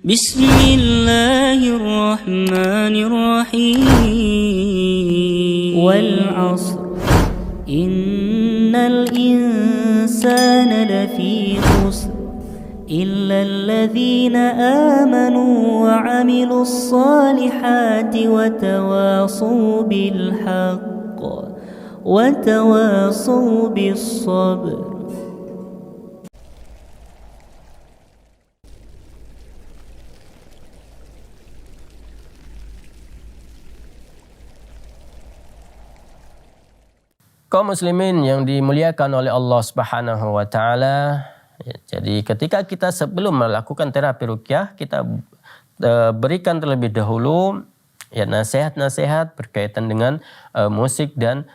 بسم الله الرحمن الرحيم والعصر إن الإنسان لفي خسر إلا الذين آمنوا وعملوا الصالحات وتواصوا بالحق وتواصوا بالصبر. Kaum muslimin yang dimuliakan oleh Allah Subhanahu wa taala, jadi ketika kita sebelum melakukan terapi ruqyah, kita berikan terlebih dahulu ya nasihat-nasihat berkaitan dengan musik dan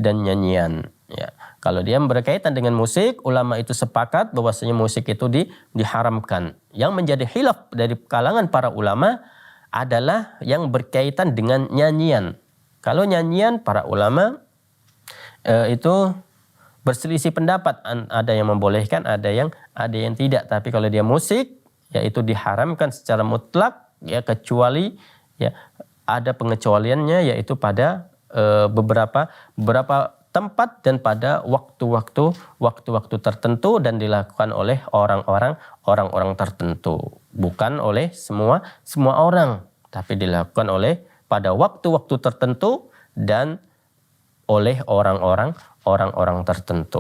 nyanyian. Ya, kalau dia berkaitan dengan musik, ulama itu sepakat bahwasanya musik itu diharamkan. Yang menjadi khilaf dari kalangan para ulama adalah yang berkaitan dengan nyanyian. Kalau nyanyian, para ulama itu berselisih pendapat, ada yang membolehkan, ada yang tidak. Tapi kalau dia musik, yaitu diharamkan secara mutlak, ya kecuali ya ada pengecualiannya, yaitu pada beberapa tempat dan pada waktu-waktu tertentu, dan dilakukan oleh orang-orang tertentu, bukan oleh semua orang, tapi dilakukan oleh pada waktu-waktu tertentu dan oleh orang-orang tertentu.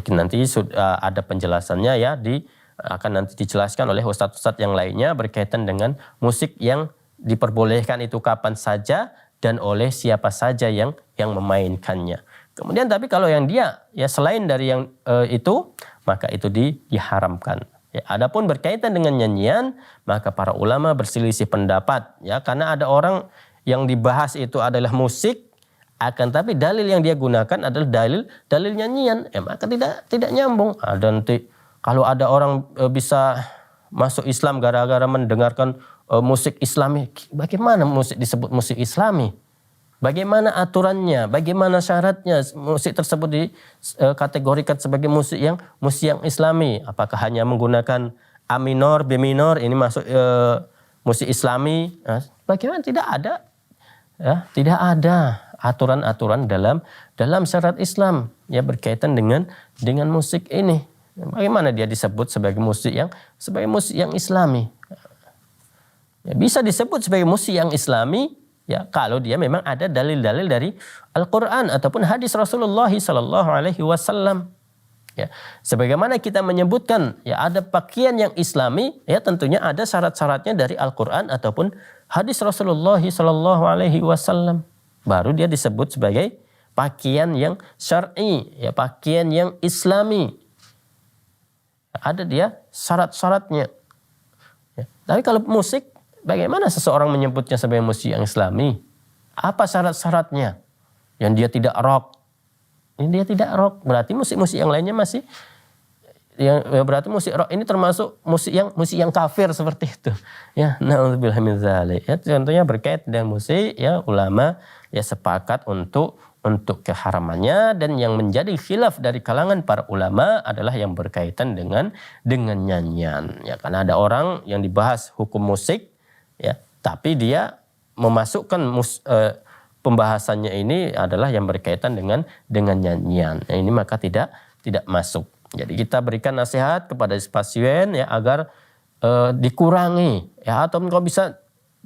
Nanti ada penjelasannya ya, akan nanti dijelaskan oleh ustadz-ustadz yang lainnya berkaitan dengan musik yang diperbolehkan itu kapan saja dan oleh siapa saja yang memainkannya. Kemudian tapi kalau yang dia ya selain dari yang itu, maka itu diharamkan. Ya, adapun berkaitan dengan nyanyian, maka para ulama berselisih pendapat ya, karena ada orang yang dibahas itu adalah musik, akan tapi dalil yang dia gunakan adalah dalil nyanyian, maka tidak nyambung. Nanti kalau ada orang bisa masuk Islam gara-gara mendengarkan musik Islami, bagaimana musik disebut musik Islami? Bagaimana aturannya? Bagaimana syaratnya musik tersebut dikategorikan sebagai musik yang Islami? Apakah hanya menggunakan A minor, B minor ini masuk musik Islami? Bagaimana? Tidak ada. Ya, tidak ada aturan-aturan dalam syariat Islam ya berkaitan dengan musik ini. Bagaimana dia disebut sebagai musik yang Islami? Ya, bisa disebut sebagai musik yang Islami ya kalau dia memang ada dalil-dalil dari Al-Qur'an ataupun hadis Rasulullah sallallahu alaihi wasallam. Ya, sebagaimana kita menyebutkan ya ada pakaian yang Islami, ya tentunya ada syarat-syaratnya dari Al-Qur'an ataupun hadis Rasulullah sallallahu alaihi wasallam. Baru dia disebut sebagai pakaian yang syar'i, ya pakaian yang Islami. Ada dia syarat-syaratnya. Ya. Tapi kalau musik, bagaimana seseorang menyebutnya sebagai musik yang Islami? Apa syarat-syaratnya? Yang dia tidak rock. Dia tidak rock, berarti musik-musik yang lainnya masih berarti musik rock ini termasuk musik yang kafir seperti itu. Ya, na'udzubillah min dzalik. Ya, contohnya berkait dengan musik, ya ulama ya sepakat untuk keharamannya, dan yang menjadi khilaf dari kalangan para ulama adalah yang berkaitan dengan nyanyian. Ya, karena ada orang yang dibahas hukum musik, ya, tapi dia memasukkan pembahasannya ini adalah yang berkaitan dengan nyanyian. Nah, ini maka tidak masuk. Jadi kita berikan nasihat kepada pasien ya agar dikurangi ya, atau kalau bisa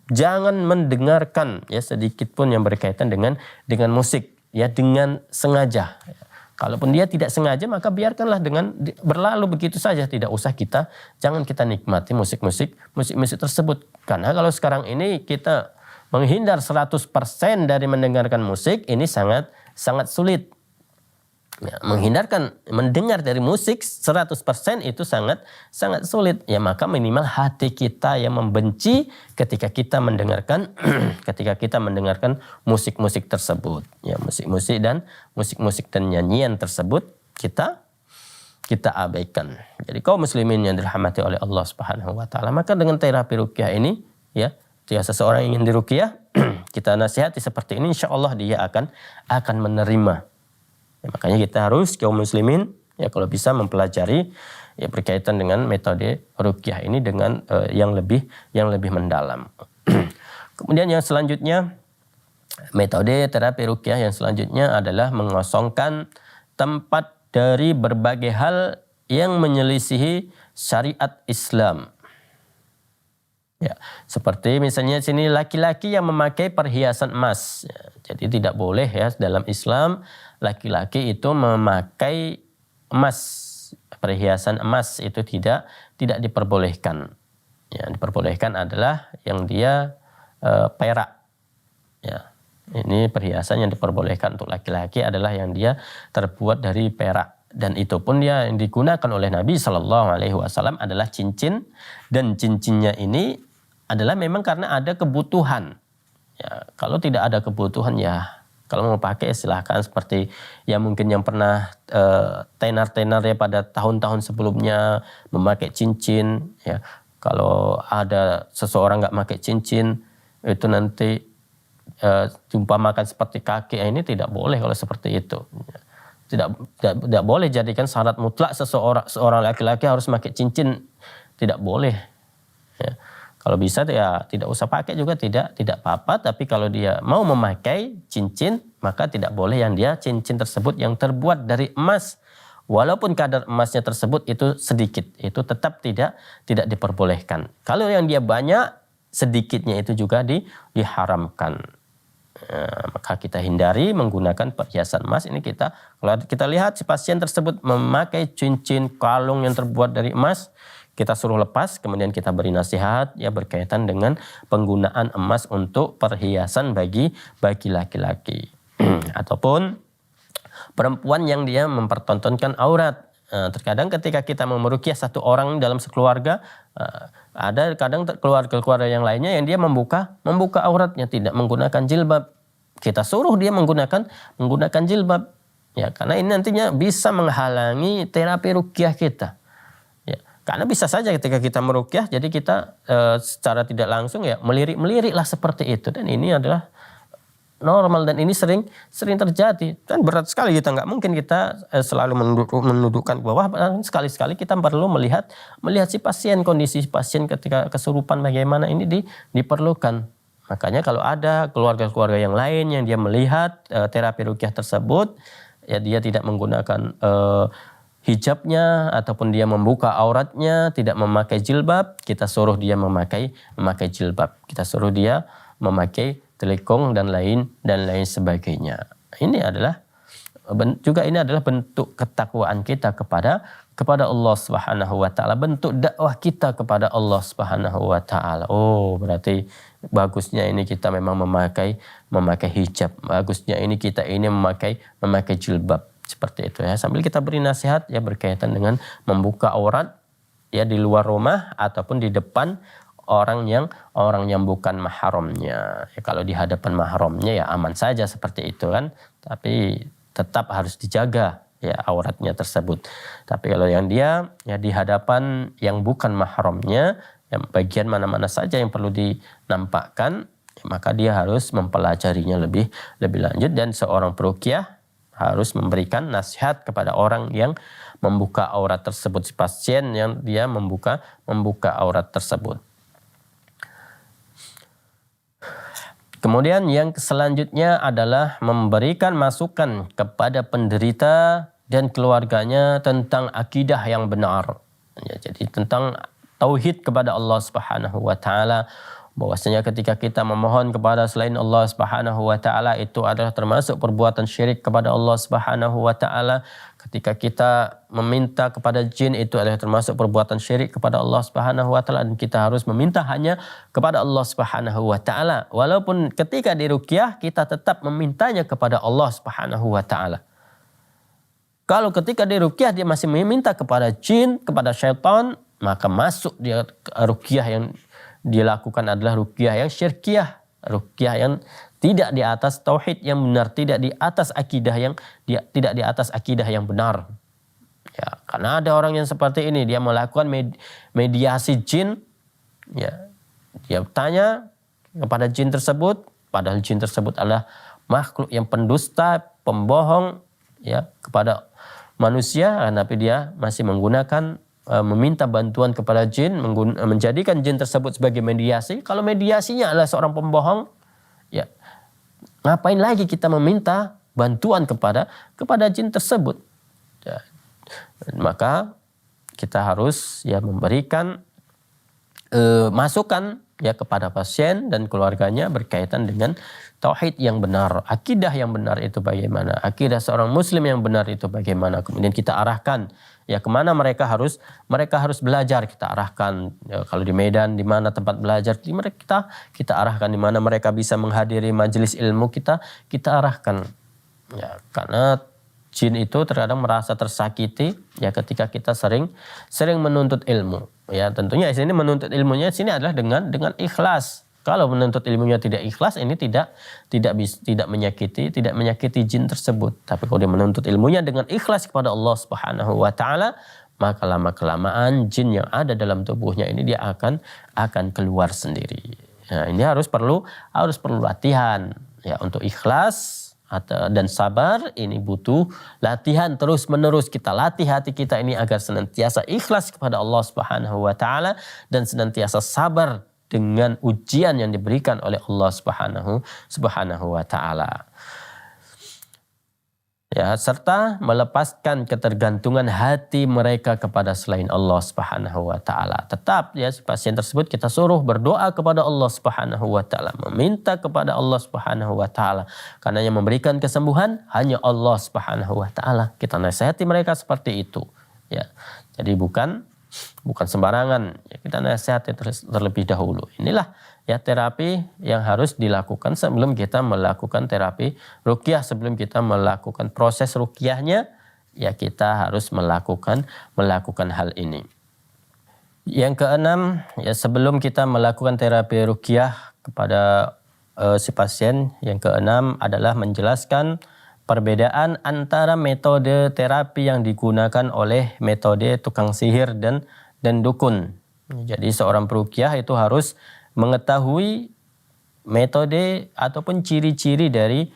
jangan mendengarkan ya sedikit pun yang berkaitan dengan musik ya dengan sengaja. Kalaupun dia tidak sengaja, maka biarkanlah dengan berlalu begitu saja, jangan kita nikmati musik-musik tersebut. Karena kalau sekarang ini kita menghindar 100% dari mendengarkan musik, ini sangat sulit. Ya, mendengar dari musik 100% itu sangat sulit. Ya, maka minimal hati kita yang membenci ketika kita mendengarkan musik-musik tersebut. Ya, musik-musik dan nyanyian tersebut kita abaikan. Jadi kaum muslimin yang dirahmati oleh Allah Subhanahu wa taala, maka dengan terapi ruqyah ini ya, jika seseorang ingin diruqyah, kita nasihati seperti ini, insyaallah dia akan menerima. Ya, makanya kita harus kaum muslimin ya kalau bisa mempelajari ya berkaitan dengan metode ruqyah ini dengan yang lebih mendalam. Kemudian yang selanjutnya, metode terapi ruqyah yang selanjutnya adalah mengosongkan tempat dari berbagai hal yang menyelisihi syariat Islam. Ya, seperti misalnya sini laki-laki yang memakai perhiasan emas. Ya, jadi tidak boleh ya dalam Islam laki-laki itu memakai emas, perhiasan emas itu tidak diperbolehkan. Ya, diperbolehkan adalah yang dia perak. Ya, ini perhiasan yang diperbolehkan untuk laki-laki adalah yang dia terbuat dari perak. Dan itu pun dia yang digunakan oleh Nabi SAW adalah cincin, dan cincinnya ini adalah memang karena ada kebutuhan. Ya, kalau tidak ada kebutuhan ya kalau mau pakai silahkan, seperti ya mungkin yang pernah tenar-tenar ya pada tahun-tahun sebelumnya memakai cincin. Ya, kalau ada seseorang nggak pakai cincin itu nanti jumpa makan seperti kakek, ini tidak boleh kalau seperti itu. Tidak boleh jadikan syarat mutlak seorang laki-laki harus pakai cincin, tidak boleh. Ya. Kalau bisa ya tidak usah pakai juga tidak apa-apa, tapi kalau dia mau memakai cincin maka tidak boleh yang dia cincin tersebut yang terbuat dari emas, walaupun kadar emasnya tersebut itu sedikit, itu tetap tidak diperbolehkan. Kalau yang dia banyak, sedikitnya itu juga diharamkan. Maka kita hindari menggunakan perhiasan emas. Ini kalau kita lihat si pasien tersebut memakai cincin, kalung yang terbuat dari emas, kita suruh lepas, kemudian kita beri nasihat ya berkaitan dengan penggunaan emas untuk perhiasan bagi laki-laki. Ataupun perempuan yang dia mempertontonkan aurat. Terkadang ketika kita meruqyah satu orang dalam sekeluarga, ada kadang keluarga-keluarga yang lainnya yang dia membuka auratnya, tidak menggunakan jilbab. Kita suruh dia menggunakan jilbab. Ya, karena ini nantinya bisa menghalangi terapi ruqyah kita. Ya, karena bisa saja ketika kita meruqyah, jadi kita secara tidak langsung ya melirik-meliriklah seperti itu, dan ini adalah normal dan ini sering terjadi. Dan berat sekali, kita nggak mungkin kita selalu menundukkan bahwa sekali-sekali kita perlu melihat si pasien, kondisi pasien ketika kesurupan bagaimana, ini diperlukan. Makanya kalau ada keluarga-keluarga yang lain yang dia melihat terapi ruqyah tersebut, ya dia tidak menggunakan hijabnya ataupun dia membuka auratnya, tidak memakai jilbab, kita suruh dia memakai jilbab. Kita suruh dia memakai telikung dan lain sebagainya. Ini adalah bentuk ketakwaan kita kepada Allah Subhanahu wa taala, bentuk dakwah kita kepada Allah Subhanahu wa taala. Oh, berarti bagusnya ini kita memang memakai hijab. Bagusnya ini kita memakai jilbab. Seperti itu ya. Sambil kita beri nasihat ya berkaitan dengan membuka aurat ya di luar rumah ataupun di depan orang yang bukan mahramnya. Ya, kalau di hadapan mahramnya ya aman saja seperti itu kan. Tapi tetap harus dijaga ya auratnya tersebut. Tapi kalau yang dia ya di hadapan yang bukan mahramnya, yang bagian mana-mana saja yang perlu dinampakkan, ya, maka dia harus mempelajarinya lebih lanjut, dan seorang peruqyah harus memberikan nasihat kepada orang yang membuka aurat tersebut, si pasien yang dia membuka aurat tersebut. Kemudian yang selanjutnya adalah memberikan masukan kepada penderita dan keluarganya tentang akidah yang benar. Ya, jadi tentang tauhid kepada Allah Subhanahu wa taala, bahwasanya ketika kita memohon kepada selain Allah Subhanahu wa taala itu adalah termasuk perbuatan syirik kepada Allah Subhanahu wa taala. Ketika kita meminta kepada jin itu adalah termasuk perbuatan syirik kepada Allah Subhanahu wa taala, dan kita harus meminta hanya kepada Allah Subhanahu wa taala. Walaupun ketika diruqyah kita tetap memintanya kepada Allah Subhanahu wa taala. Kalau ketika diruqyah dia masih meminta kepada jin, kepada syaitan, maka masuk dia ruqyah yang dia lakukan adalah ruqyah yang syirkiyah, ruqyah yang tidak di atas tauhid yang benar, tidak di atas akidah yang benar. Ya, karena ada orang yang seperti ini, dia melakukan mediasi jin. Ya, dia tanya kepada jin tersebut, padahal jin tersebut adalah makhluk yang pendusta, pembohong ya kepada manusia, tapi dia masih menggunakan meminta bantuan kepada jin, menjadikan jin tersebut sebagai mediasi. Kalau mediasinya adalah seorang pembohong, ya ngapain lagi kita meminta bantuan kepada jin tersebut? Ya, maka kita harus ya memberikan masukan ya kepada pasien dan keluarganya berkaitan dengan tauhid yang benar, akidah yang benar itu bagaimana, akidah seorang muslim yang benar itu bagaimana. Kemudian kita arahkan ya kemana mereka harus belajar, kita arahkan ya, kalau di Medan di mana tempat belajar, kita arahkan di mana mereka bisa menghadiri majelis ilmu, kita arahkan ya, karena jin itu terkadang merasa tersakiti ya ketika kita sering menuntut ilmu. Ya tentunya di sini menuntut ilmunya di sini adalah dengan ikhlas. Kalau menuntut ilmunya tidak ikhlas, ini tidak menyakiti jin tersebut. Tapi kalau dia menuntut ilmunya dengan ikhlas kepada Allah Subhanahu wa taala, maka lama kelamaan jin yang ada dalam tubuhnya ini dia akan keluar sendiri. Nah, ini harus perlu latihan ya untuk ikhlas dan sabar. Ini butuh latihan terus-menerus. Kita latih hati kita ini agar senantiasa ikhlas kepada Allah Subhanahu wa taala dan senantiasa sabar dengan ujian yang diberikan oleh Allah Subhanahu wa taala. Ya, serta melepaskan ketergantungan hati mereka kepada selain Allah Subhanahu wa taala. Tetap ya si pasien tersebut kita suruh berdoa kepada Allah Subhanahu wa taala, meminta kepada Allah Subhanahu wa taala. Karena yang memberikan kesembuhan hanya Allah Subhanahu wa taala. Kita nasihati mereka seperti itu. Ya. Jadi bukan sembarangan. Ya, kita nasihati terlebih dahulu. Inilah ya terapi yang harus dilakukan sebelum kita melakukan terapi ruqyah, sebelum kita melakukan proses ruqyahnya, ya kita harus melakukan hal ini. Yang keenam, ya sebelum kita melakukan terapi ruqyah kepada si pasien, yang keenam adalah menjelaskan perbedaan antara metode terapi yang digunakan oleh metode tukang sihir dan dukun. Jadi seorang peruqyah itu harus mengetahui metode ataupun ciri-ciri dari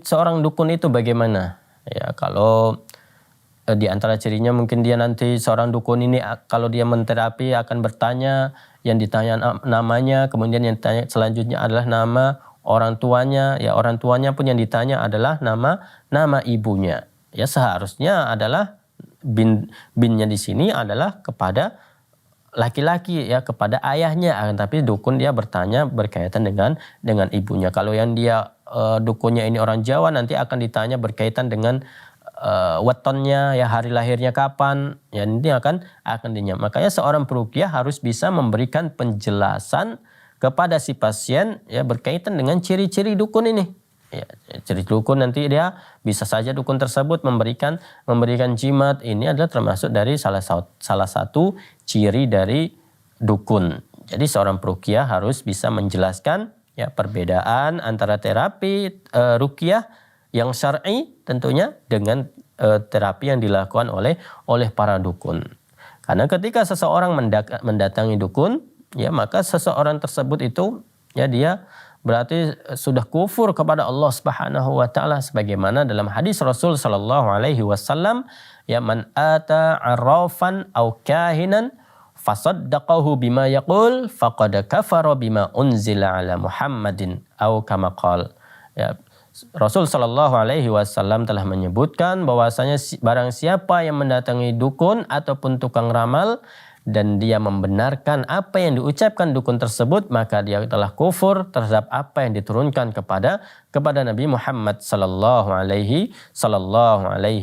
seorang dukun itu bagaimana. Ya, kalau di antara cirinya mungkin dia nanti seorang dukun ini kalau dia menterapi akan bertanya, yang ditanya namanya, kemudian yang ditanya selanjutnya adalah nama orang tuanya, ya orang tuanya pun yang ditanya adalah nama ibunya. Ya seharusnya adalah binnya di sini adalah kepada laki-laki ya, kepada ayahnya, tapi dukun dia bertanya berkaitan dengan ibunya. Kalau yang dia dukunnya ini orang Jawa, nanti akan ditanya berkaitan dengan wetonnya, ya hari lahirnya kapan, ya ini akan dinyam. Makanya seorang peruqyah harus bisa memberikan penjelasan kepada si pasien ya berkaitan dengan ciri-ciri dukun ini. Ya, ciri dukun nanti dia bisa saja dukun tersebut memberikan jimat. Ini adalah termasuk dari salah satu ciri dari dukun. Jadi seorang peruqyah harus bisa menjelaskan ya perbedaan antara terapi ruqyah yang syar'i tentunya dengan terapi yang dilakukan oleh para dukun. Karena ketika seseorang mendatangi dukun, ya maka seseorang tersebut itu ya dia berarti sudah kufur kepada Allah Subhanahu wa taala, sebagaimana dalam hadis Rasul sallallahu alaihi wasallam, ya man ata arrafan aw kahinan fasaddaqahu bima yaqul faqad kafara bima unzila ala Muhammadin aw kama qala. Ya, Rasul sallallahu alaihi wasallam telah menyebutkan bahwasanya barang siapa yang mendatangi dukun ataupun tukang ramal dan dia membenarkan apa yang diucapkan dukun tersebut, maka dia telah kufur terhadap apa yang diturunkan kepada Nabi Muhammad sallallahu alaihi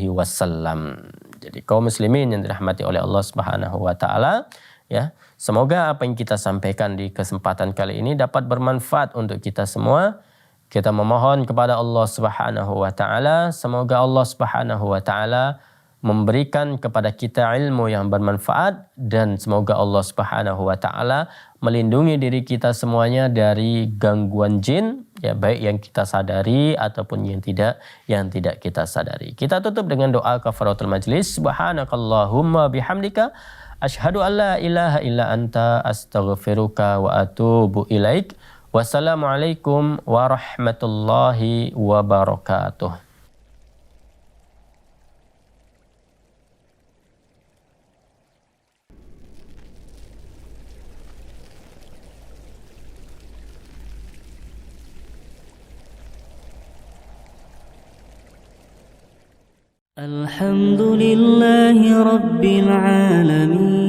wasallam. Jadi kaum muslimin yang dirahmati oleh Allah Subhanahu wa taala, ya, semoga apa yang kita sampaikan di kesempatan kali ini dapat bermanfaat untuk kita semua. Kita memohon kepada Allah Subhanahu wa taala, semoga Allah Subhanahu wa taala memberikan kepada kita ilmu yang bermanfaat, dan semoga Allah Subhanahu wa taala melindungi diri kita semuanya dari gangguan jin, ya baik yang kita sadari ataupun yang tidak kita sadari. Kita tutup dengan doa kafaratul majlis. Subhanakallahumma bihamdika asyhadu an la ilaha illa anta astaghfiruka wa atubu ilaik. Wassalamualaikum warahmatullahi wabarakatuh. الحمد لله رب العالمين